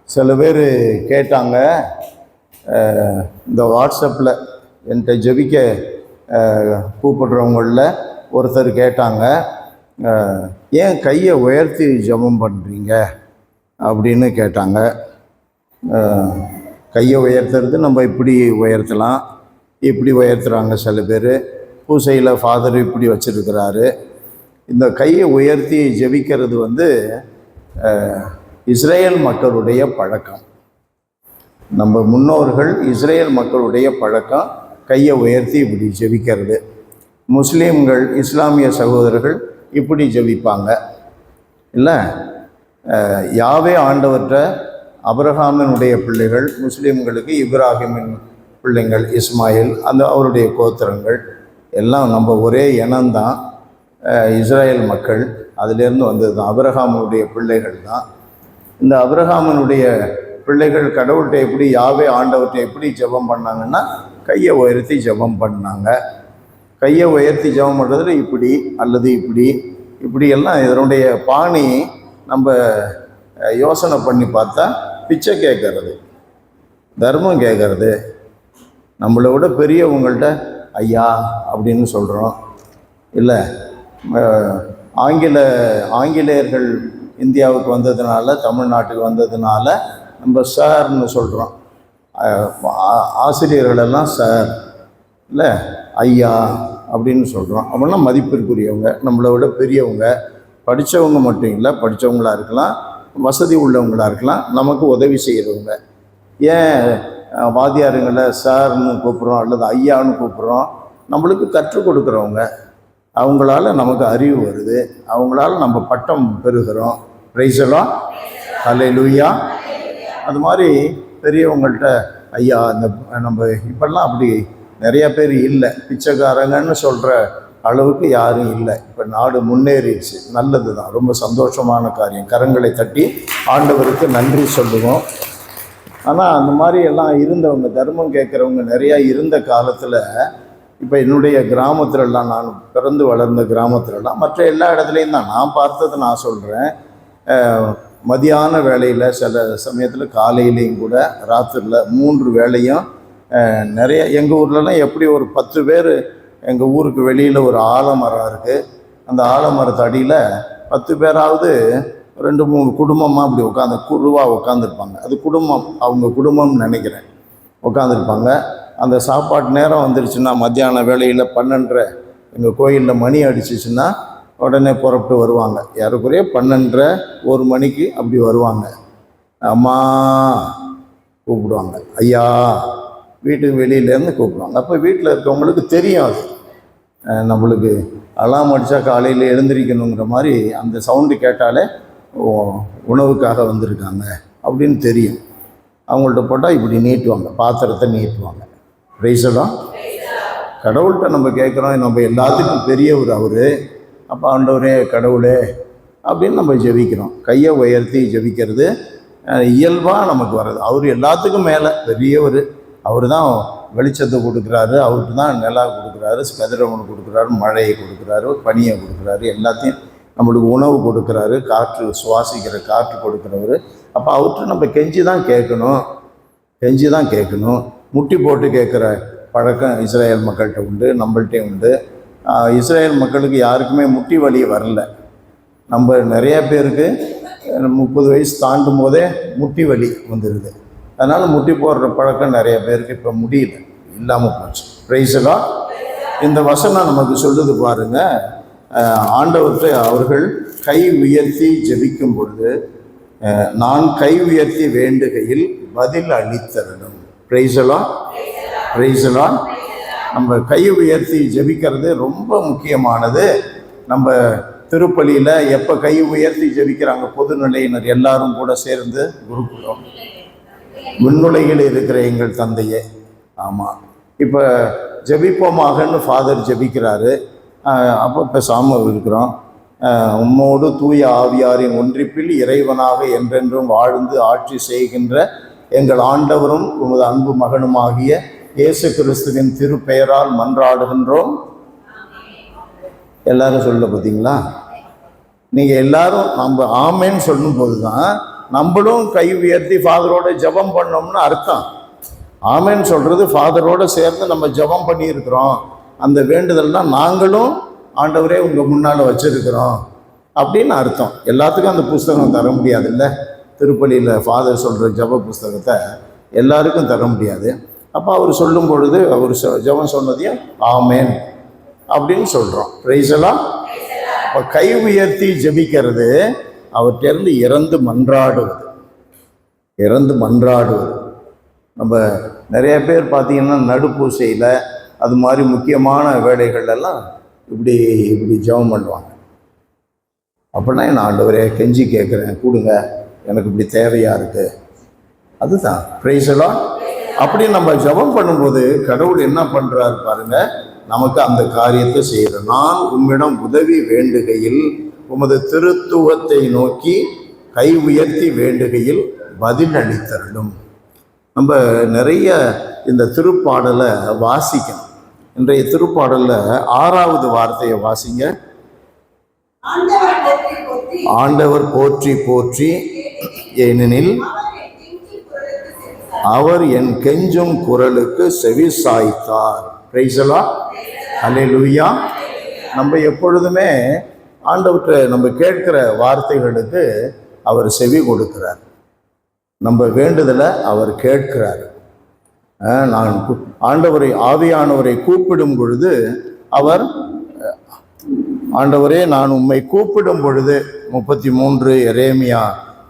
சில பேர் கேட்டாங்க, இந்த வாட்ஸ்அப்பில் என்கிட்ட ஜெபிக்க கூப்பிடுறவங்களில் ஒருத்தர் கேட்டாங்க, ஏன் கையை உயர்த்தி ஜெபம் பண்ணுறீங்க அப்படின்னு கேட்டாங்க. கையை உயர்த்துறது நம்ம இப்படி உயர்த்தலாம், இப்படி உயர்த்துறாங்க சில பேர். பூசையில் ஃபாதர் இப்படி வச்சுருக்கிறாரு. இந்த கையை உயர்த்தி ஜெபிக்கிறது இஸ்ரேல் மக்களுடைய பழக்கம். நம்ம முன்னோர்கள் இஸ்ரேல் மக்களுடைய பழக்கம் கையை உயர்த்தி இப்படி ஜெபிக்கிறது. முஸ்லீம்கள், இஸ்லாமிய சகோதரர்கள் இப்படி ஜெபிப்பாங்க இல்லை. யாவே ஆண்டவற்ற அபிரகாமினுடைய பிள்ளைகள், முஸ்லீம்களுக்கு இப்ராஹிமின் பிள்ளைங்கள் இஸ்மாயில், அவருடைய கோத்திரங்கள் எல்லாம் நம்ம ஒரே இனம்தான். இஸ்ரேல் மக்கள் அதிலேருந்து வந்தது தான், அபிரகாமினுடைய பிள்ளைகள் தான். இந்த அபிரகாமினுடைய பிள்ளைகள் கடவுள்கிட்ட எப்படி, யாவே ஆண்டவர்கிட்ட எப்படி ஜெபம் பண்ணாங்கன்னா கையை உயர்த்தி ஜெபம் பண்ணாங்க. கையை உயர்த்தி ஜெபம் பண்ணுறதுல இப்படி அல்லது இப்படியெல்லாம் இதனுடைய பாணி நம்ம யோசனை பண்ணி பார்த்தா பிச்சை கேட்கறது, தர்மம் கேட்கறது. நம்மளை விட பெரியவங்கள்ட்ட ஐயா அப்படின்னு சொல்கிறோம் இல்லை. ஆங்கிலேயர்கள் இந்தியாவுக்கு வந்ததுனால, தமிழ்நாட்டுக்கு வந்ததுனால நம்ம சார்னு சொல்கிறோம். ஆசிரியர்களெல்லாம் சார் இல்லை, ஐயா அப்படின்னு சொல்கிறோம். அப்படின்னா மதிப்பிற்குரியவங்க, நம்மளை விட பெரியவங்க, படித்தவங்க மட்டும் இல்லை, படித்தவங்களாக இருக்கலாம், வசதி உள்ளவங்களாக இருக்கலாம், நமக்கு உதவி செய்கிறவங்க. ஏன் வாத்தியாருங்களை சார்னு கூப்பிட்றோம் அல்லது ஐயான்னு கூப்பிட்றோம்? நம்மளுக்கு கற்றுக் கொடுக்குறவங்க, அவங்களால நமக்கு அறிவு வருது, அவங்களால நம்ம பட்டம் பெறுகிறோம். பிரைஸ் எல்லாம் ஹல்லேலூயா. அது மாதிரி பெரியவங்கள்ட்ட ஐயா. நம்ம இப்பெல்லாம் அப்படி நிறைய பேர் இல்லை, பிச்சைக்காரங்கன்னு சொல்கிற அளவுக்கு யாரும் இல்லை. இப்போ நாடு முன்னேறிடுச்சு, நல்லது தான், ரொம்ப சந்தோஷமான காரியம். கரங்களை தட்டி ஆண்டவருக்கு நன்றி சொல்லுவோம். ஆனால் அந்த மாதிரி எல்லாம் இருந்தவங்க, தர்மம் கேட்குறவங்க நிறையா இருந்த காலத்தில், இப்போ என்னுடைய கிராமத்துலலாம், நான் பிறந்து வளர்ந்த கிராமத்துலலாம், மற்ற எல்லா இடத்துலையும் தான் நான் பார்த்தது நான் சொல்கிறேன். மதியான வேளையில், சில சமயத்தில் காலையிலையும் கூட, ராத்திரியில் 3 வேளையும் நிறைய எங்கள் ஊர்லலாம் எப்படி ஒரு 10 பேர், எங்கள் ஊருக்கு வெளியில் ஒரு ஆலமரம் இருக்குது. அந்த ஆலமரத்து அடியில் 10 பேராவது 2-3 குடும்பமாக அப்படி குழுவாக உட்காந்துருப்பாங்க. அது குடும்பம், அவங்க குடும்பம்னு நினைக்கிறேன், உட்காந்துருப்பாங்க. அந்த சாப்பாட்டு நேரம் வந்துருச்சுன்னா, மத்தியான வேளையில் 12:30 எங்கள் கோயிலில் மணி அடிச்சிச்சுன்னா உடனே புறப்பட்டு வருவாங்க. யாருக்குறைய 12:30 1 மணிக்கு அப்படி வருவாங்க. அம்மா கூப்பிடுவாங்க, ஐயா வீட்டுக்கு வெளியிலேருந்து கூப்பிடுவாங்க. அப்போ வீட்டில் இருக்கவங்களுக்கு தெரியும், அது நம்மளுக்கு அலாம் அடித்தா காலையில் எழுந்திரிக்கணுங்கிற மாதிரி அந்த சவுண்டு கேட்டாலே உணவுக்காக வந்திருக்காங்க அப்படின்னு தெரியும். அவங்கள்ட்ட போட்டால் இப்படி நீட்டுவாங்க, பாத்திரத்தை நீட்டுவாங்க. பிரைஸெல்லாம் கடவுள்கிட்ட நம்ம கேட்குறோம், நம்ம எல்லாத்துக்கும் பெரியவர் அவர். அப்போ ஆண்டவரே, கடவுளே அப்படின்னு நம்ம ஜெபிக்கிறோம். கையை உயர்த்தி ஜெபிக்கிறது இயல்பாக நமக்கு வர்றது. அவர் எல்லாத்துக்கும் மேலே பெரியவர். அவர் தான் வெளிச்சத்தை கொடுக்குறாரு, அவருக்கு தான் நிலா கொடுக்குறாரு, கதிரவனை கொடுக்குறாரு, மழையை கொடுக்குறாரு, பனியை கொடுக்குறாரு, எல்லாத்தையும் நம்மளுக்கு உணவு கொடுக்குறாரு, காற்று சுவாசிக்கிற காற்று கொடுக்குறவர். அப்போ அவர்கிட்ட நம்ம கெஞ்சி தான் கேட்கணும். முட்டி போட்டு கேட்குற பழக்கம் இஸ்ரேல் மக்கள்கிட்ட உண்டு, நம்மள்கிட்டே உண்டு. இஸ்ரேல் மக்களுக்கு யாருக்குமே முட்டி வலி வரல. நம்ம நிறைய பேருக்கு 30 வயசு தாண்டும் போதே முட்டி வலி வந்துடுது. அதனால் முட்டி போடுற பழக்கம் நிறைய பேருக்கு இப்போ முடியல, இல்லாமல் போச்சு. பிரைஸ் எல்லாம் இந்த வசனம் நமக்கு சொல்லுது பாருங்க. ஆண்டவர்கிட்ட அவர்கள் கை உயர்த்தி ஜெபிக்கும் பொழுது, நான் கை உயர்த்தி வேண்டுகையில் பதில் அளித்தரணும். பிரைஸ் எல்லாம் நம்ம கை உயர்த்தி ஜெபிக்கிறது ரொம்ப முக்கியமானது. நம்ம திருப்பலியில் எப்போ கை உயர்த்தி ஜெபிக்கிறாங்க, பொதுநிலையினர் எல்லாரும் கூட சேர்ந்து குருகுலம் விண்ணுலகில் இருக்கிற எங்கள் தந்தையே. ஆமாம், இப்போ ஜெபிப்போமாகன்னு ஃபாதர் ஜெபிக்கிறாரு. அப்போ பேசாமல் இருக்கிறோம். உம்மோடு தூய ஆவியாரின் ஒன்றிப்பில் இறைவனாக என்றென்றும் வாழ்ந்து ஆட்சி செய்கின்ற எங்கள் ஆண்டவரும் உமது அன்பு மகனுமாகிய இயேசு கிறிஸ்துவின் திருப்பெயரால் மன்றாடுகின்றோம். எல்லாரும் சொல்ல பார்த்தீங்களா? நீங்கள் எல்லாரும் நம்ம ஆமேன்னு சொல்லும் போது தான் நம்மளும் கை உயர்த்தி ஃபாதரோட ஜெபம் பண்ணோம்னு அர்த்தம். ஆமேன்னு சொல்கிறது ஃபாதரோடு சேர்ந்து நம்ம ஜெபம் பண்ணியிருக்கிறோம், அந்த வேண்டுதல் தான் நாங்களும் ஆண்டவரே உங்கள் முன்னால் வச்சுருக்கிறோம் அப்படின்னு அர்த்தம். எல்லாத்துக்கும் அந்த புஸ்தகம் தர முடியாது இல்லை, திருப்பலியில் ஃபாதர் சொல்கிற ஜெப புஸ்தகத்தை எல்லாருக்கும் தர முடியாது. அப்போ அவர் சொல்லும் பொழுது அவர் ஜெபம் சொன்னதையும் ஆமேன் அப்படின்னு சொல்கிறோம். பிரைஸெல்லாம். இப்போ கை உயர்த்தி ஜெபிக்கிறது அவர்கிட்டருந்து இறந்து மன்றாடுவது. நம்ம நிறைய பேர் பார்த்திங்கன்னா நடுப்பூசையில் அது மாதிரி முக்கியமான வேலைகளெல்லாம் இப்படி ஜெபம் பண்ணுவாங்க. அப்படின்னா நான் ஆண்டவரே கெஞ்சி கேட்குறேன், கொடுங்க, எனக்கு இப்படி தேவையாக இருக்குது. அதுதான் பிரைஸெல்லாம். அப்படி நம்ம ஜெபம் பண்ணும்போது கடவுள் என்ன பண்ணுறாரு பாருங்க, நமக்கு அந்த காரியத்தை செய்கிறோம். நான் உம்மிடம் உதவி வேண்டுகையில் உமது திருத்துவத்தை நோக்கி கை உயர்த்தி வேண்டுகையில் பதில் அளித்தருளும். நம்ம நிறைய இந்த திருப்பாடலை வாசிக்கணும். இன்றைய திருப்பாடலில் 6வது வார்த்தையை வாசிங்க. ஆண்டவர் போற்றி போற்றி, ஏனெனில் அவர் என் கெஞ்சும் குரலுக்கு செவி சாய்த்தார். பிரைஸெல்லாம். அல்லேலூயா. நம்ம எப்பொழுதுமே ஆண்டவர்கிட்ட நம்ம கேட்கிற வார்த்தைகளுக்கு அவர் செவி கொடுக்கிறார், நம்ம வேண்டுதலை அவர் கேட்கிறார். நான் ஆண்டவரை ஆவியானவரை கூப்பிடும் பொழுது அவர், ஆண்டவரே நான் உம்மை கூப்பிடும் பொழுது 33 எரேமியா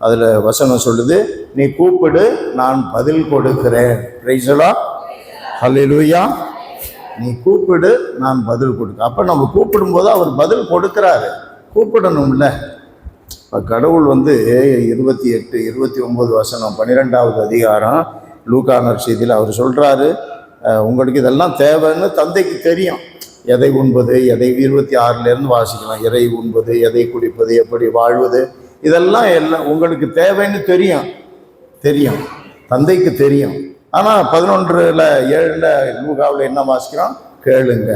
அதில் வசனம் சொல்லுது, நீ கூப்பிடு நான் பதில் கொடுக்கிறேன். பிரைஸெல்லாம். அல்லேலூயா. நீ கூப்பிடு நான் பதில் கொடுக்க. அப்போ நம்ம கூப்பிடும்போது அவர் பதில் கொடுக்குறாரு. கூப்பிடணும்ல. இப்போ கடவுள் 28, 29 வசனம் 12வது அதிகாரம் லூக்கா நற்செய்தியில் அவர் சொல்கிறாரு, உங்களுக்கு இதெல்லாம் தேவைன்னு தந்தைக்கு தெரியும். எதை உண்பது, எதை 26லேருந்து வாசிக்கலாம். எதை உண்பது, எதை குடிப்பது, எப்படி வாழ்வது, இதெல்லாம் எல்லாம் உங்களுக்கு தேவைன்னு தெரியும், தந்தைக்கு தெரியும். ஆனால் 11:7 லூகாவில் என்ன வாசிக்கிறோம், கேளுங்க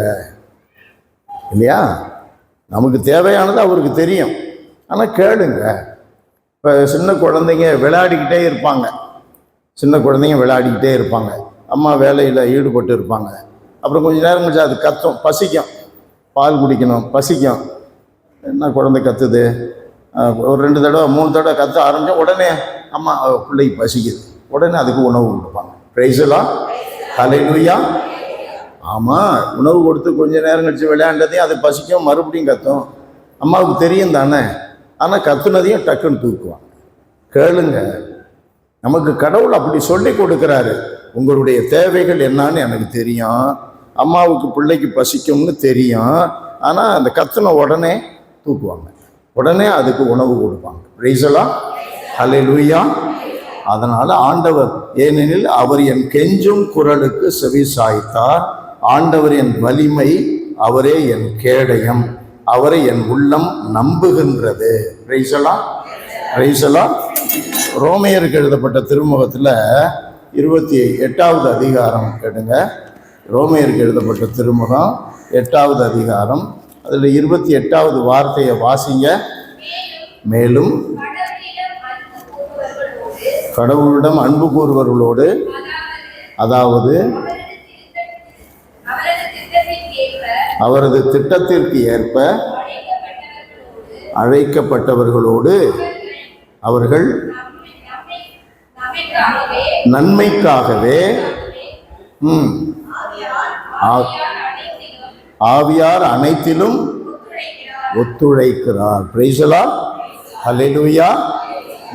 இல்லையா. நமக்கு தேவையானது அவருக்கு தெரியும், ஆனால் கேளுங்க. இப்போ சின்ன குழந்தைங்க விளையாடிக்கிட்டே இருப்பாங்க, அம்மா வேலையில் ஈடுபட்டு இருப்பாங்க. அப்புறம் கொஞ்சம் நேரம் கழிச்சு அது கத்தும், பசிக்கும், பால் குடிக்கணும், பசிக்கும். என்ன குழந்தை கத்துது, ஒரு 2 தடவை 3 தடவை கத்த ஆரம்பித்தா உடனே அம்மா பிள்ளைக்கு பசிக்குது, உடனே அதுக்கு உணவு கொடுப்பாங்க. பிரைஸெல்லாம். அல்லேலூயா. ஆமாம், உணவு கொடுத்து கொஞ்சம் நேரம் கழிச்சு விளையாண்டதையும் அது பசிக்கும், மறுபடியும் கத்தும். அம்மாவுக்கு தெரியும் தானே, ஆனால் கத்துனதையும் டக்குன்னு தூக்குவாங்க. கேளுங்க. நமக்கு கடவுள் அப்படி சொல்லி கொடுக்குறாரு, உங்களுடைய தேவைகள் என்னான்னு எனக்கு தெரியும், அம்மாவுக்கு பிள்ளைக்கு பசிக்கும்னு தெரியும், ஆனால் அந்த கத்துன உடனே தூக்குவாங்க, உடனே அதுக்கு உணவு கொடுப்பாங்க. பிரைஸெல்லாம். அல்லேலூயா. அதனால் ஆண்டவர், ஏனெனில் அவர் என் கெஞ்சும் குரலுக்கு செவி சாய்த்தார், ஆண்டவர் என் வலிமை, அவரே என் கேடயம், அவரை என் உள்ளம் நம்புகின்றது. பிரைஸெல்லாம். பிரைஸெல்லாம். ரோமையருக்கு எழுதப்பட்ட திருமுகத்தில் 28வது அதிகாரம் கேளுங்க. ரோமையருக்கு எழுதப்பட்ட திருமுகம் 8வது அதிகாரம், அதில் 28வது வார்த்தையை வாசிங்க. மேலும் கடவுளிடம் அன்பு கூறுவர்களோடு, அதாவது அவரது திட்டத்திற்கு ஏற்ப அழைக்கப்பட்டவர்களோடு அவர்கள் நன்மைக்காகவே ஆவியார் அனைத்திலும் ஒத்துழைக்கிறார். பிரைஸெல்லாம். அல்லேலூயா.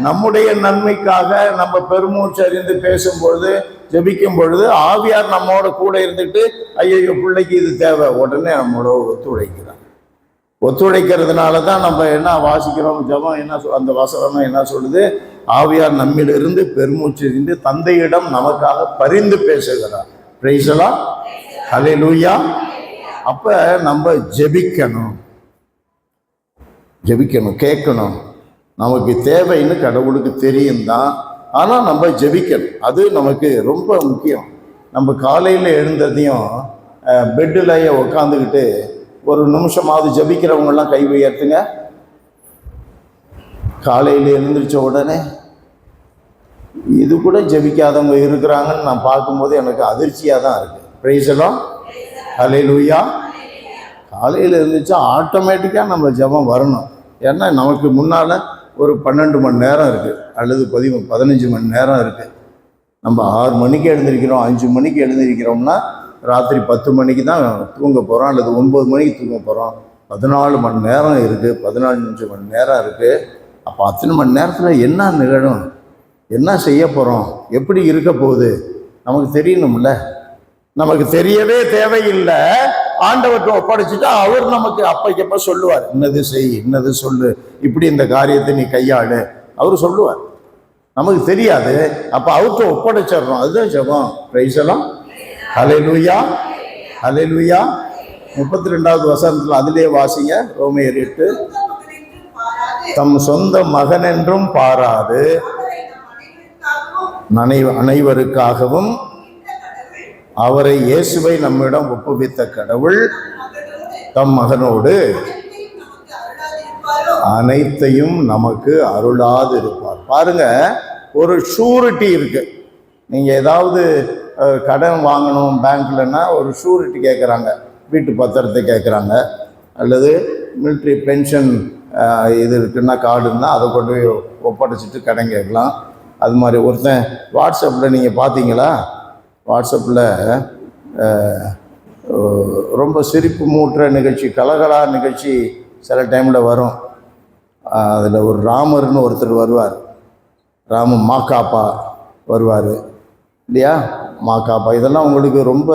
நம்முடைய நன்மைக்காக நம்ம பெருமூச்சு அறிந்து பேசும்பொழுது, ஜெபிக்கும் பொழுது ஆவியார் நம்மோட கூட இருந்துட்டு, ஐயோ பிள்ளைக்கு இது தேவை, உடனே நம்மளோட ஒத்துழைக்கிறார். ஒத்துழைக்கிறதுனால தான் நம்ம என்ன வாசிக்கிறோம், ஜெபம் என்ன அந்த வசனம் என்ன சொல்லுது, ஆவியார் நம்மிலிருந்து பெருமூச்சு அறிந்து தந்தையிடம் நமக்காக பரிந்து பேசுகிறார். பிரைஸெல்லாம். அல்லேலூயா. அப்போ நம்ம ஜெபிக்கணும், கேட்கணும். நமக்கு தேவைன்னு கடவுளுக்கு தெரியும் தான், ஆனால் நம்ம ஜெபிக்கணும். அது நமக்கு ரொம்ப முக்கியம். நம்ம காலையில் எழுந்ததையும் பெட்டில் உட்காந்துக்கிட்டு ஒரு நிமிஷமாவது ஜெபிக்கிறவங்கெல்லாம் கை உயர்த்துங்க. காலையில் எழுந்திரிச்ச உடனே இது கூட ஜெபிக்காதவங்க இருக்கிறாங்கன்னு நான் பார்க்கும்போது எனக்கு அதிர்ச்சியாக தான் இருக்குது. பிரைஸ் எல்லாம் ஹல்லேலூயா. காலையில் இருந்துச்சா ஆட்டோமேட்டிக்காக நம்ம ஜெபம் வரணும். ஏன்னா நமக்கு முன்னால் ஒரு 12 மணி நேரம் இருக்குது, அல்லது 15 மணி நேரம் இருக்குது. நம்ம 6 மணிக்கு எழுந்திருக்கிறோம், 5 மணிக்கு எழுந்திருக்கிறோம்னா ராத்திரி 10 மணிக்கு தான் தூங்க போகிறோம், அல்லது 9 மணிக்கு தூங்க போகிறோம். 14 மணி நேரம் இருக்குது, 15 மணி நேரம் இருக்குது. அப்போ அத்தனை மணி நேரத்தில் என்ன நிகழும், என்ன செய்ய போகிறோம், எப்படி இருக்க போகுது நமக்கு தெரியணும்ல. நமக்கு தெரியவே தேவையில்லை, ஆண்டவர்கிட்ட ஒப்படைச்சிட்டா அவர் நமக்கு அப்பைக்கப்ப சொல்லுவார், இன்னது செய், இன்னது சொல்லு, இப்படி இந்த காரியத்தை நீ கையாளு, அவர் சொல்லுவார். நமக்கு தெரியாது, அப்போ அவர்கிட்ட ஒப்படைச்சிடுறோம். அதுதான் ஜெபம். பிரைஸ் எல்லாம் ஹல்லேலூயா. ஹல்லேலூயா. 32வது வசனத்தில் அதிலே வாசிங்க, ரோமையர் 8. தம் சொந்த மகன் என்றும் பாராது அனைவருக்காகவும் அவரை இயேசுவை நம்மிடம் ஒப்புவித்த கடவுள் தம் மகனோடு அனைத்தையும் நமக்கு அருளாது இருப்பார். பாருங்க, ஒரு ஷூரிட்டி இருக்கு. நீங்க ஏதாவது கடன் வாங்கணும் பேங்க்லன்னா ஒரு ஷூரிட்டி கேட்குறாங்க, வீட்டு பத்திரத்தை கேட்குறாங்க, அல்லது மிலிட்ரி பென்ஷன் இது இருக்குன்னா கார்டுன்னா அதை கொண்டு போய் ஒப்படைச்சிட்டு கடன் கேட்கலாம். அது மாதிரி ஒருத்தன் வாட்ஸ்அப்பில் நீங்கள் பார்த்தீங்களா, வாட்ஸ்அப்பில் ரொம்ப சிரிப்பு மூட்டுற நிகழ்ச்சி, கலகலா நிகழ்ச்சி சில டைமில் வரும். அதில் ஒரு ராமர்னு ஒருத்தர் வருவார், மாக்காப்பா வருவார் இல்லையா, மாக்காப்பா. இதெல்லாம் உங்களுக்கு ரொம்ப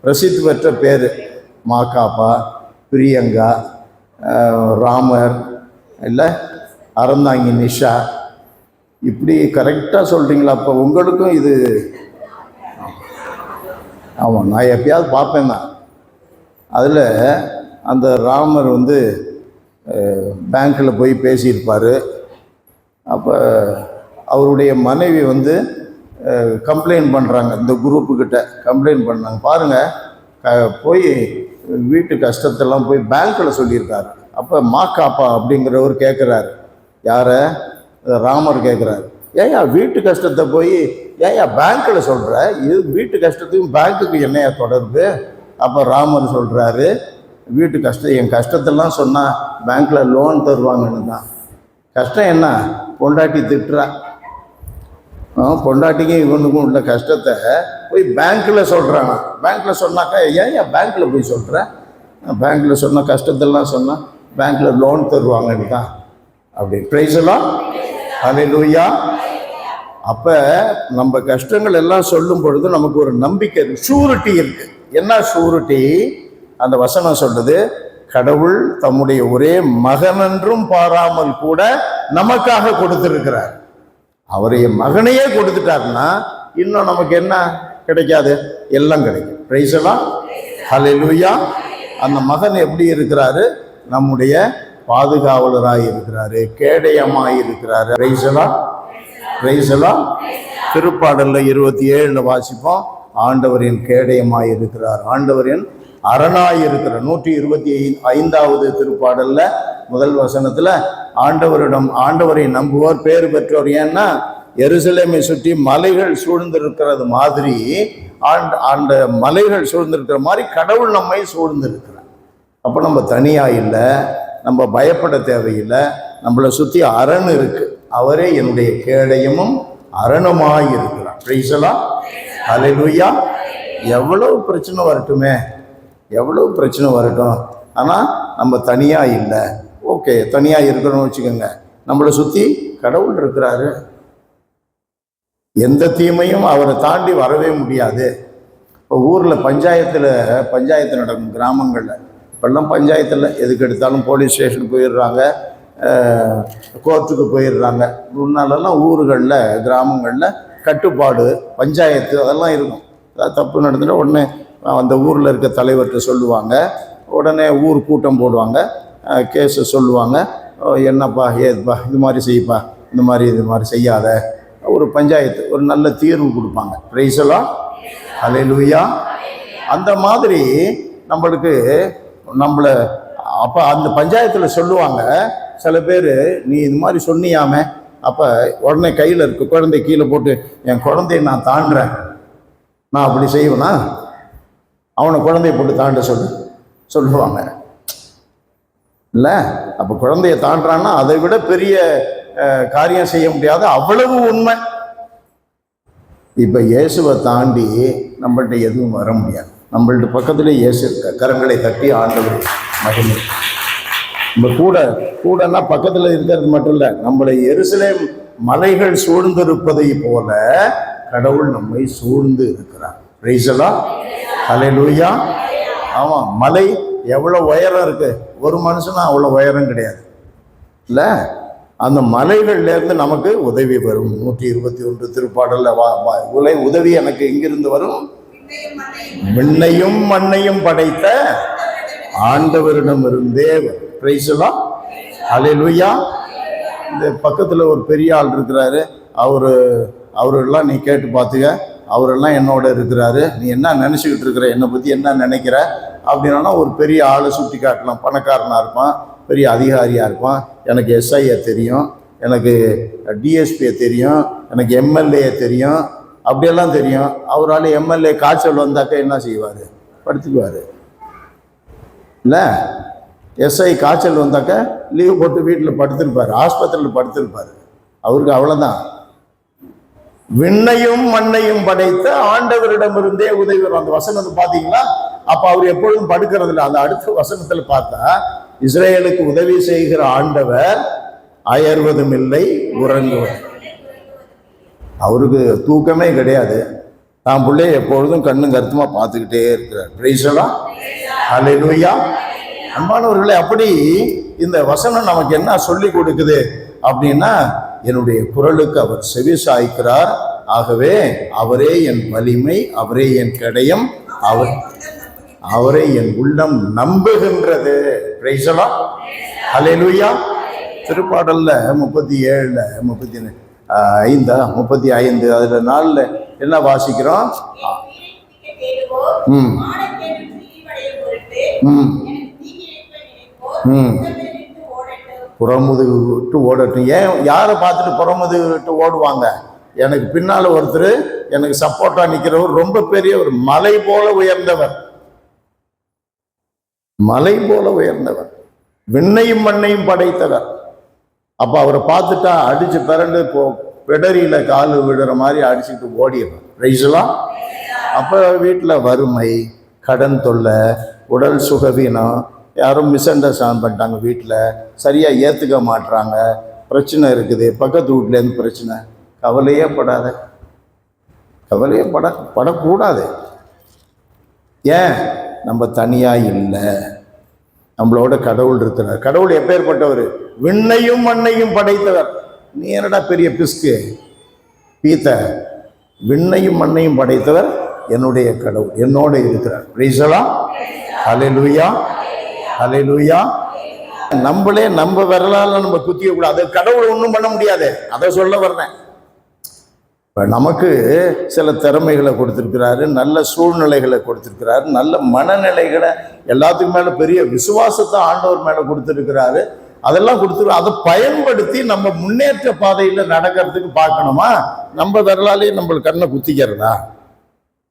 பிரசித்தி பெற்ற பேர். மாக்காப்பா, பிரியங்கா, ராமர், இல்லை அறந்தாங்கி நிஷா, இப்படி கரெக்டாக சொல்கிறீங்களா? அப்போ உங்களுக்கும் இது ஆமாம், நான் எப்பயாவது பார்ப்பேன் தான். அதில் அந்த ராமர் பேங்க்கில் போய் பேசியிருப்பார். அப்போ அவருடைய மனைவி கம்ப்ளைண்ட் பண்ணுறாங்க, இந்த குரூப்புக்கிட்ட கம்ப்ளைண்ட் பண்ணாங்க. பாருங்கள், போய் வீட்டு கஷ்டத்தெல்லாம் போய் பேங்க்கில் சொல்லியிருக்காரு. அப்போ மாக்காப்பா அப்படிங்கிறவர் கேட்குறாரு, யாரை? ராமர் கேட்குறாரு, ஏயா வீட்டு கஷ்டத்தை போய் ஏயா பேங்க்கில் சொல்கிற, இது வீட்டு கஷ்டத்துக்கும் பேங்க்குக்கு என்னையா தொடர்பு? அப்போ ராமர் சொல்கிறாரு, வீட்டு கஷ்டம், என் கஷ்டத்தெல்லாம் சொன்னால் பேங்க்கில் லோன் தருவாங்கன்னு தான். கஷ்டம் என்ன? பொண்டாட்டி திட்டுறா. பொண்டாட்டிக்கும் இவனுக்கும் உள்ள கஷ்டத்தை போய் பேங்க்கில் சொல்கிறாங்க. பேங்க்கில் சொன்னாக்கா ஏன் பேங்க்கில் போய் சொல்கிறேன், பேங்க்கில் சொன்ன கஷ்டத்தெல்லாம் சொன்னால் பேங்க்கில் லோன் தருவாங்கன்னு தான். அப்படி பிரைஸ் எல்லாம் ஹல்லேலூயா. அப்போ நம்ம கஷ்டங்கள் எல்லாம் சொல்லும் பொழுது நமக்கு ஒரு நம்பிக்கை, ஷூரிட்டி இருக்கு. என்ன ஷூரிட்டி? அந்த வசனம் சொல்லுது, கடவுள் தம்முடைய ஒரே மகனென்றும் பாராமல் கூட நமக்காக கொடுத்திருக்கிறார். அவரைய மகனையே கொடுத்துட்டாருன்னா இன்னும் நமக்கு என்ன கிடைக்காது? எல்லாம் கிடைக்கும். பிரைஸ் எல்லாம் ஹல்லேலூயா. அந்த மகன் எப்படி இருக்கிறாரு? நம்முடைய பாதுகாவலராய் இருக்கிறாரு, கேடயமாய் இருக்கிறாரு. பிரைஸ் எல்லாம் பிரைஸ் எல்லாம். திருப்பாடல்ல 27 வாசிப்போம், ஆண்டவரின் கேடயமாய் இருக்கிறார், ஆண்டவரின் அரணாய் இருக்கிறார். 125வது திருப்பாடல்ல முதல் வசனத்துல ஆண்டவரை நம்புவோர் பேறு பெற்றோர். ஏன்னா எருசலேமை சுற்றி மலைகள் சூழ்ந்திருக்கிறது மாதிரி, அந்த மலைகள் சூழ்ந்திருக்கிற மாதிரி கடவுள் நம்மை சூழ்ந்திருக்கிறார். அப்போ நம்ம தனியா இல்லை, நம்ம பயப்பட தேவையில்லை. நம்மளை சுற்றி அரண் இருக்கு. அவரே என்னுடைய கேடயமும் அரணுமாய் இருக்கிறார். பிரைஸ் எல்லாம் ஹல்லேலூயா. எவ்வளவு பிரச்சனை வரட்டுமே, எவ்வளவு பிரச்சனை வரட்டும், ஆனால் நம்ம தனியா இல்லை. ஓகே, தனியா இருக்கணும்னு வச்சுக்கோங்க, நம்மளை சுற்றி கடவுள் இருக்கிறாரு. எந்த தீமையும் அவரை தாண்டி வரவே முடியாது. இப்போ ஊரில் பஞ்சாயத்து நடக்கும் கிராமங்களில். இப்பெல்லாம் பஞ்சாயத்தில் எதுக்கு எடுத்தாலும் போலீஸ் ஸ்டேஷனுக்கு போயிடுறாங்க, கோர்ட்டுக்கு போயிடுறாங்க. முன்னாலெல்லாம் ஊர்களில் கிராமங்களில் கட்டுப்பாடு, பஞ்சாயத்து அதெல்லாம் இருக்கும். ஏதாவது தப்பு நடந்துட்டால் உடனே அந்த ஊரில் இருக்க தலைவர்கிட்ட சொல்லுவாங்க, உடனே ஊர் கூட்டம் போடுவாங்க, கேஸை சொல்லுவாங்க. என்னப்பா ஏதுப்பா இது மாதிரி செய்யப்பா, இது மாதிரி செய்யாத, ஒரு பஞ்சாயத்து ஒரு நல்ல தீர்வு கொடுப்பாங்க. பிரைஸ் எல்லாம் ஹல்லேலூயா. அந்த மாதிரி நம்மளை அப்போ அந்த பஞ்சாயத்தில் சொல்லுவாங்க. சில பேர், நீ இது மாதிரி சொன்னியாமே, அப்போ உடனே கையில் இருக்க குழந்தை கீழே போட்டு என் குழந்தைய நான் தாண்டுறேன், நான் அப்படி செய்வேனா? அவனை குழந்தைய போட்டு தாண்ட சொல்லுவாங்க இல்லை? அப்போ குழந்தைய தாண்டான்னா அதை விட பெரிய காரியம் செய்ய முடியாது, அவ்வளவு உண்மை. இப்போ இயேசுவை தாண்டி நம்மள்ட்ட எதுவும் வர முடியாது. நம்மள்ட்ட பக்கத்துல இயேசு இருக்க, கரங்களை தட்டி ஆண்டவர் மகிமை. நம்ம கூடன்னா பக்கத்தில் இருக்கிறது மட்டும் இல்லை, நம்மளை எருசலேம் மலைகள் சூழ்ந்திருப்பதை போல கடவுள் நம்மை சூழ்ந்து இருக்கிறார். பிரைஸ் தி லார்ட், ஹல்லேலூயா. ஆமாம், மலை எவ்வளோ உயரம் இருக்கு, ஒரு மனுஷனா அவ்வளோ உயரம் கிடையாது இல்லை? அந்த மலைகள்லேருந்து நமக்கு உதவி வரும். 121 திருப்பாடல்ல உதவி எனக்கு எங்கிருந்து வரும்? விண்ணையும் மண்ணையும் படைத்த ஆண்டவரிடம் இருந்தே வரும். பிரைஸ் தி லார்ட், ஹல்லேலூயா. இந்த பக்கத்தில் ஒரு பெரிய ஆள் இருக்கிறாரு, அவரெல்லாம் நீ கேட்டு பார்த்துக்க, அவரெல்லாம் என்னோட இருக்கிறாரு, நீ என்ன நினச்சிக்கிட்டு இருக்கிற, என்னை பற்றி என்ன நினைக்கிற அப்படின்னா ஒரு பெரிய ஆளை சுட்டி காட்டலாம். பணக்காரனாக இருப்பான், பெரிய அதிகாரியாக இருப்பான், எனக்கு எஸ்ஐயை தெரியும், எனக்கு டிஎஸ்பியை தெரியும், எனக்கு எம்எல்ஏ தெரியும், அப்படியெல்லாம் தெரியும். அவரால் எம்எல்ஏ காய்ச்சல் வந்தாக்க என்ன செய்வார்? படுத்துக்குவார் இல்லை? எஸ்ஐ காய்ச்சல் வந்தாக்க லீவ் போட்டு வீட்டில் படுத்திருப்பார், ஆஸ்பத்திரியில் படுத்திருப்பார். அவருக்கு அவ்வளோதான். விண்ணையும் மண்ணையும் படைத்த ஆண்டவரிடமிருந்தே உதவி வரும். அந்த வசனத்தை பார்த்தீங்களா? அப்போ அவர் எப்பொழுதும் படுக்கிறது இல்லை. அந்த அடுத்த வசனத்தில் பார்த்தா இஸ்ரேலுக்கு உதவி செய்கிற ஆண்டவர் அயர்வதும் இல்லை, உறங்குவதும். அவருக்கு தூக்கமே கிடையாது, தான் பிள்ளைய எப்பொழுதும் கண்ணும் கருத்துமா பார்த்துக்கிட்டே இருக்கிறார். பிரைஸ் தி லார்ட், ஹல்லேலூயா. அன்பானவர்களே, அப்படி இந்த வசனம் நமக்கு என்ன சொல்லி கொடுக்குது அப்படின்னா, என்னுடைய குரலுக்கு அவர் செவி சாய்க்கிறார், ஆகவே அவரே என் வலிமை, அவரே என் கடையம், அவரை என் உள்ளம் நம்புகின்றது. பிரைஸ் தி லார்ட், ஹல்லேலூயா. திருப்பாடல்ல 37 35 அதுல 4 என்ன வாசிக்கிறோம்? புறமுதுகு விட்டு ஓடட்டும். ஏன் யாரை பார்த்துட்டு புறமுதுகு விட்டு ஓடுவாங்க? எனக்கு பின்னால் ஒருத்தர் எனக்கு சப்போர்ட்டா நிற்கிறவர், ரொம்ப பெரிய ஒரு மலை போல உயர்ந்தவர், மலை போல உயர்ந்தவர், விண்ணையும் மண்ணையும் படைத்தவர். அப்போ அவரை பார்த்துட்டா அடிச்சு பிறண்டு பெடரியில காலு விடுற மாதிரி அடிச்சுட்டு ஓடிடுறோம். Praise the Lord. அப்போ வீட்டில் வறுமை, கடன் தொல்லை, உடல் சுகவீனம், யாரும் மிஸ் அண்டர்ஸ்டாண்ட் பண்ணிட்டாங்க, வீட்டில் சரியாக ஏற்றுக்க மாட்டுறாங்க, பிரச்சனை இருக்குது, பக்கத்து வீட்டிலேருந்து பிரச்சனை. கவலையே படக்கூடாது. ஏன்? நம்ம தனியாக இல்லை, நம்மளோட கடவுள் இருக்கிறார். கடவுள் எப்பேற்பட்டவர்? விண்ணையும் மண்ணையும் படைத்தவர். நீ என்னடா பெரிய பிஸ்கு பீத்த? விண்ணையும் மண்ணையும் படைத்தவர் என்னுடைய கடவுள், என்னோட இருக்கிறார். பிரைஸ் தி லார்ட், ஹல்லேலூயா, ஹல்லேலூயா. நம்மளே நம்ம விரலால நம்ம குத்திய கூடாது, கடவுள் ஒன்றும் பண்ண முடியாது. அதை சொல்ல வர்றேன். நமக்கு சில திறமைகளை கொடுத்துருக்கிறாரு, நல்ல சூழ்நிலைகளை கொடுத்துருக்கிறாரு, நல்ல மனநிலைகளை, எல்லாத்துக்கும் மேலே பெரிய விசுவாசத்தை ஆண்டவர் மேலே கொடுத்துருக்கிறாரு. அதெல்லாம் கொடுத்துருக்கோம். அதை பயன்படுத்தி நம்ம முன்னேற்ற பாதையில் நடக்கிறதுக்கு பார்க்கணுமா? நம்ம விரலாலே நம்மளுக்கு கண்ணை குத்திக்கிறதா?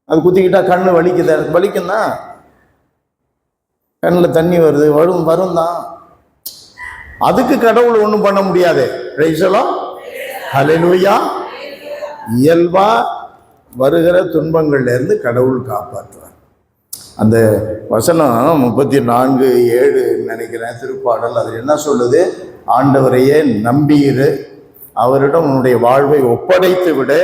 அது குத்திக்கிட்டா கண்ணு வலிக்குது, வலிக்கும் தான், கண்ணில் தண்ணி வருது, வரும் தான். அதுக்கு கடவுள் ஒன்றும் பண்ண முடியாது. பிரைஸ் தி லார்ட், ஹல்லேலூயா. இயல்பா வருகிற துன்பங்கள்ல இருந்து கடவுள் காப்பாற்றுவார். அந்த வசனம் 34:7 நினைக்கிறேன் திருப்பாடல். அது என்ன சொல்லுது? ஆண்டவரையே நம்பியிரு, அவரிடம் உன்னுடைய வாழ்வை ஒப்படைத்து விடு,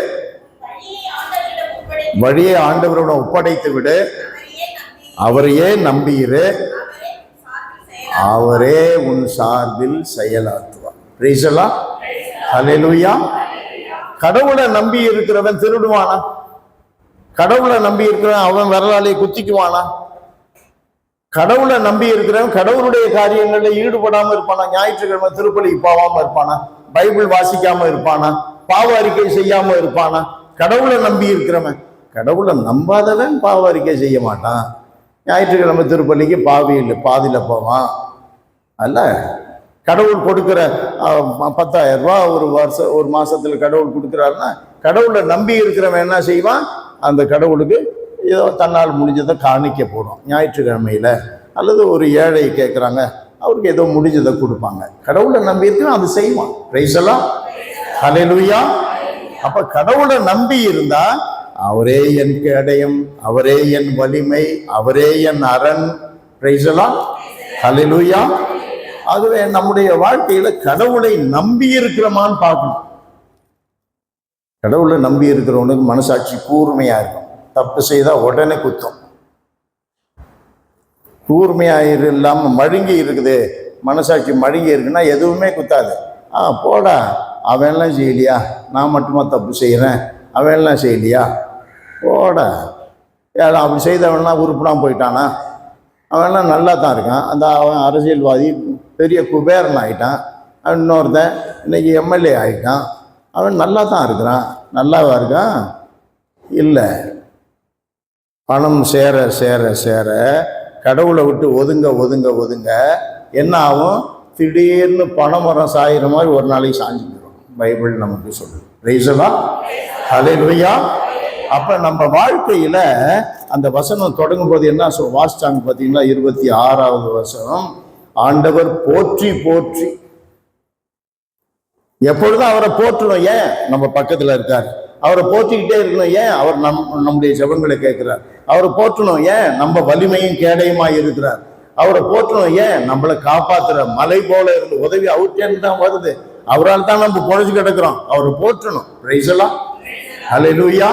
வழியை ஆண்டவரிடம் ஒப்படைத்து விடு, அவரையே நம்பியிரு, அவரே உன் சார்பில் செயலாற்றுவார். பிரைஸ் தி லார்ட், ஹல்லேலூயா. கடவுளை நம்பி இருக்கிறவன் திருடுவானா? கடவுளை நம்பி இருக்கிறவன் அவன் வரலாலே குத்திக்குவானா? கடவுளை நம்பி இருக்கிறவன் கடவுளுடைய காரியங்களில் ஈடுபடாம இருப்பானா? ஞாயிற்றுக்கிழமை திருப்பலிக்கு போகாம இருப்பானா? பைபிள் வாசிக்காம இருப்பானா? பாவ அறிக்கை செய்யாம இருப்பானா? கடவுளை நம்பி இருக்கிறவன். கடவுளை நம்பாதவன் பாவ அறிக்கை செய்ய மாட்டான். ஞாயிற்றுக்கிழமை திருப்பலிக்கு பாதியில் போவான் அல்ல. கடவுள் கொடுக்குற 10,000 ரூபாய் ஒரு மாசத்துல கடவுள் கொடுக்குறாருன்னா, கடவுளை நம்பி இருக்கிறவன் என்ன செய்வான்? அந்த கடவுளுக்கு ஏதோ தன்னால் முடிஞ்சதை காணிக்க போடும். ஞாயிற்றுக்கிழமையில அல்லது ஒரு ஏழை கேட்குறாங்க, அவருக்கு ஏதோ முடிஞ்சதை கொடுப்பாங்க. கடவுளை நம்பி இருக்கிறான், அது செய்வான். பிரைஸ் எல்லாம் ஹல்லேலூயா. அப்ப கடவுளை நம்பி இருந்தா அவரே என் கேடயம், அவரே என் வலிமை, அவரே என் அரண். பிரைஸ் எல்லாம் ஹல்லேலூயா. ஆகவே நம்முடைய வாழ்க்கையில கடவுளை நம்பி இருக்கிறோமான்னு பார்க்கணும். கடவுளை நம்பி இருக்கிறவனுக்கு மனசாட்சி கூர்மையா இருக்கும். தப்பு செய்தா உடனே குத்தம். கூர்மையாயிரு இல்லாம மழுங்கி இருக்குது, மனசாட்சி மழுங்கி இருக்குன்னா எதுவுமே குத்தாது. போடா, அவன்லாம் செய்யலையா, நான் மட்டுமா தப்பு செய்கிறேன், அவன்லாம் செய்யலையா, போடா. அப்படி செய்தவன்லாம் உருப்படாம போயிட்டானா? அவன்லாம் நல்லா தான் இருக்கான். அவன் அரசியல்வாதி, பெரிய குபேரன் ஆகிட்டான். இன்னொருத்தன் இன்னைக்கு எம்எல்ஏ ஆகிட்டான். அவன் நல்லா தான் இருக்கிறான். நல்லாவா இருக்கான்? இல்லை. பணம் சேர சேர சேர கடவுளை விட்டு ஒதுங்க ஒதுங்க ஒதுங்க என்ன ஆகும்? திடீர்னு பணமரம் சாயிற மாதிரி ஒரு நாளைக்கு சாஞ்சுக்கிறோம். பைபிள் நமக்கு சொல்லுது. பிரைஸ் எல்லாம் ஹல்லேலூயா. அப்ப நம்ம வாழ்க்கையில அந்த வசனம் தொடங்கும் போது என்ன வாசிச்சாங்க பார்த்தீங்களா? 26வது வசனம், ஆண்டவர் போற்றி போற்றி. எப்பொழுதும் அவரை போற்றணும். ஏன்? நம்ம பக்கத்துல இருக்காரு. அவரை போற்றிக்கிட்டே இருக்கணும். ஏன்? அவர் நம்முடைய ஜெபங்களை கேட்கிறார். அவரை போற்றணும். ஏன்? நம்ம வலிமையும் கேடயமா இருக்கிறார். அவரை போற்றணும். ஏன்? நம்மளை காப்பாத்துற மலை போல இருந்து உதவி அவர்கிட்ட தான் வருது. அவரால் தான் நம்ம பொழைச்சு கிடக்கிறோம். அவரை போற்றணும். பிரைஸ் எல்லாம் ஹல்லேலூயா.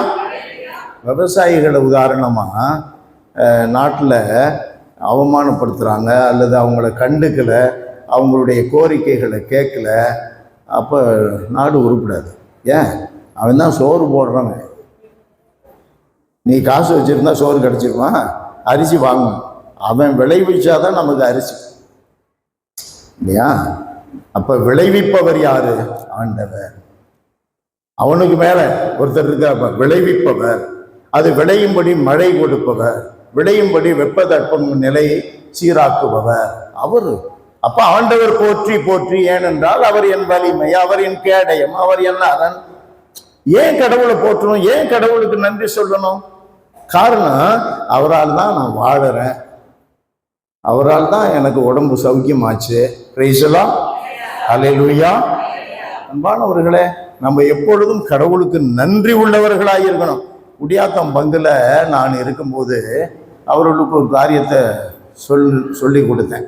விவசாயிகளை உதாரணமா நாட்டில் அவமானப்படுத்துறாங்க அல்லது அவங்கள கண்டுக்கல, அவங்களுடைய கோரிக்கைகளை கேட்கல, அப்போ நாடு உருப்படாது. ஏன்? அவன் தான் சோறு போடுறவன். நீ காசு வச்சிருந்தா சோறு கிடைச்சிருவான், அரிசி வாங்கணும். அவன் விளைவிச்சாதான் நமக்கு அரிசி, இல்லையா? அப்ப விளைவிப்பவர் யாரு? ஆண்டவர். அவனுக்கு மேல ஒருத்தர் இருக்க விளைவிப்பவர். அது விளையும்படி மழை கொடுப்பவர், விளையும்படி வெப்பதட்பம் நிலையை சீராக்குபவர் அவரு. அப்ப ஆண்டவர் போற்றி போற்றி. ஏனென்றால் அவர் என் வலிமை, அவர் என் கேடயம், அவர் என் அரண். ஏன் கடவுளை போற்றணும்? ஏன் கடவுளுக்கு நன்றி சொல்லணும்? காரணம், அவரால் தான் நான் வாழறேன், அவரால் தான் எனக்கு உடம்பு சௌக்கியமாச்சு. பிரைஸ் எல்லாம் ஹல்லேலூயா. அன்பானவர்களே, நம்ம எப்பொழுதும் கடவுளுக்கு நன்றி உள்ளவர்களாக இருக்கணும். குடியாத்தம் பங்குல நான் இருக்கும்போது அவர்களுக்கு ஒரு காரியத்தை சொல்லி கொடுத்தேன்.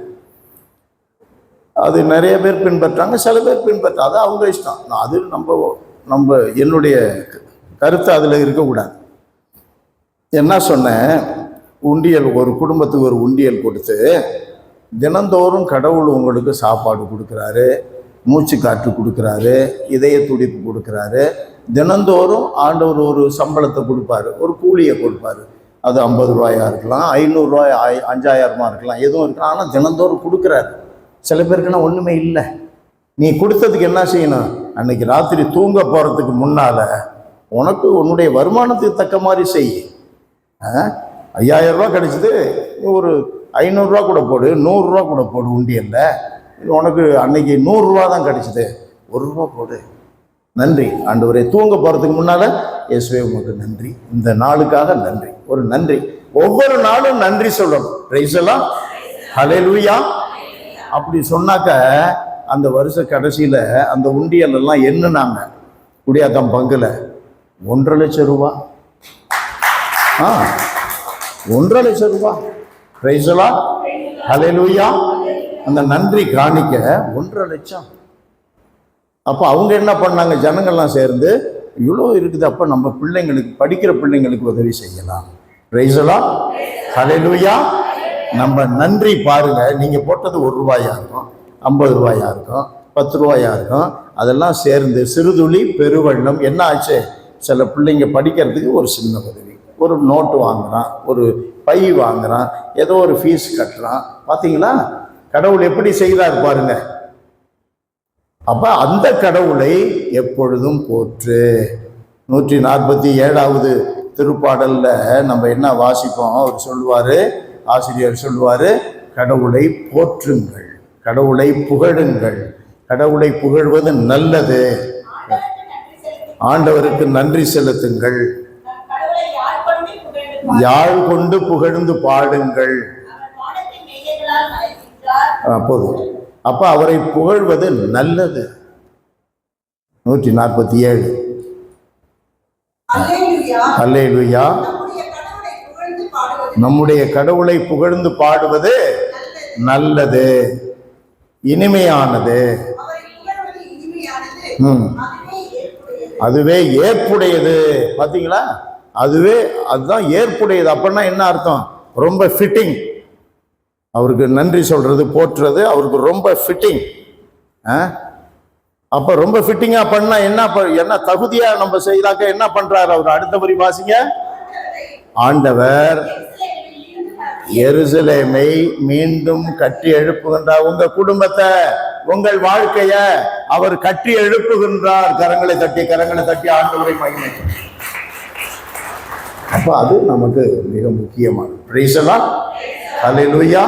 அது நிறைய பேர் பின்பற்றாங்க, சில பேர் பின்பற்றாது, அவங்க இஷ்டம். அது நம்ம என்னுடைய கருத்து அதில் இருக்கக்கூடாது. என்ன சொன்னேன்? உண்டியல், ஒரு குடும்பத்துக்கு ஒரு உண்டியல் கொடுத்து, தினந்தோறும் கடவுள் உங்களுக்கு சாப்பாடு கொடுக்குறாரு, மூச்சு காற்று கொடுக்குறாரு, இதய துடிப்பு கொடுக்குறாரு. தினந்தோறும் ஆண்டவர் ஒரு சம்பளத்தை கொடுப்பாரு, ஒரு கூலியை கொடுப்பாரு. அது 50 ரூபாயா இருக்கலாம், 500 ரூபாய், 5000 இருக்கலாம், எதுவும் இருக்கலாம். ஆனால் தினந்தோறும் கொடுக்குறாரு. சில பேருக்குன்னா ஒன்றுமே இல்லை. நீ கொடுத்ததுக்கு என்ன செய்யணும்? அன்னைக்கு ராத்திரி தூங்க போகிறதுக்கு முன்னால் உனக்கு உன்னுடைய வருமானத்துக்கு தக்க மாதிரி செய். 5000 ரூபா கிடைச்சிது, ஒரு 500 ரூபா கூட போடு, 100 ரூபா கூட போடு உண்டியல்ல. உனக்கு அன்னைக்கு 100 ரூபா தான் கிடைச்சிது, 1 ரூபா போடு. நன்றி ஆண்டவரே. தூங்க போகிறதுக்கு முன்னால் இயேசுவே உமக்கு நன்றி, இந்த நாளுக்காக நன்றி. ஒரு நன்றி. ஒவ்வொரு நாளும் நன்றி சொல்லணும். பிரைஸ் எல்லாம் ஹல்லேலூயா. அப்படி சொன்னாக்க அந்த வருஷ கடைசியில் அந்த உண்டியல் எல்லாம் எண்ணுனாங்க குடியாத்தம் பங்குல 1.5 லட்சம் ரூபா. 1.5 லட்சம் ரூபா. பிரைஸ் எல்லாம் ஹல்லேலூயா. அந்த நன்றி காணிக்க 1.5 லட்சம். அப்போ அவங்க என்ன பண்ணாங்க? ஜனங்கள்லாம் சேர்ந்து இவ்வளோ இருக்குது, அப்போ நம்ம பிள்ளைங்களுக்கு, படிக்கிற பிள்ளைங்களுக்கு உதவி செய்யலாம். பிரைஸ் எல்லாம் ஹல்லேலூயா. நம்ம நன்றி பாருங்க. நீங்க போட்டது 1 ரூபாயா இருக்கும், 50 ரூபாயா இருக்கும், 10 ரூபாயா இருக்கும். அதெல்லாம் சேர்ந்து சிறுதுளி பெருவெள்ளம். என்ன ஆச்சு? சில பிள்ளைங்க படிக்கிறதுக்கு ஒரு சின்ன உதவி, ஒரு நோட்டு வாங்குறான், ஒரு பை வாங்குறான், ஏதோ ஒரு ஃபீஸ் கட்டுறான். பார்த்தீங்களா கடவுள் எப்படி செய்கிறார் பாருங்க. அப்ப அந்த கடவுளை எப்பொழுதும் போற்று. 147வது திருப்பாடல்ல நம்ம என்ன வாசிப்போம்? அவர் சொல்லுவாரு, ஆசிரியர் சொல்லுவாரு, கடவுளை போற்றுங்கள், கடவுளை புகழுங்கள். கடவுளை புகழ்வது நல்லது. ஆண்டவருக்கு நன்றி செலுத்துங்கள். யாழ் கொண்டு புகழ்ந்து பாடுங்கள். போதும். அப்ப அவரை புகழ்வது நல்லது. 147. அல்லேலூயா. நம்முடைய கடவுளை புகழ்ந்து பாடுவது நல்லது, இனிமையானது. அதுவே ஏற்புடையது. பாத்தீங்களா? அதுதான் ஏற்புடையது. அப்படின்னா என்ன அர்த்தம்? ரொம்ப ஃபிட்டிங். அவருக்கு நன்றி சொல்றது, போற்றுறது அவருக்கு ரொம்ப ஃபிட்டிங். அப்ப ரொம்ப ஃபிட்டிங்கா பண்ணா என்ன தகுதியா நம்ம செய்தாக்க என்ன பண்றாரு அவர்? அடுத்த வரி வாசிங்க. ஆண்டவர் எருசலேமை மீண்டும் கட்டி எழுப்புகின்றார். உங்க குடும்பத்தை, உங்கள் வாழ்க்கைய அவர் கட்டி எழுப்புகின்றார். கரங்களை தட்டி ஆண்டவரை மகிமை. அப்ப அது நமக்கு மிக முக்கியமானது. பிரைஸ் எல்லாம். அல்லேலூயா.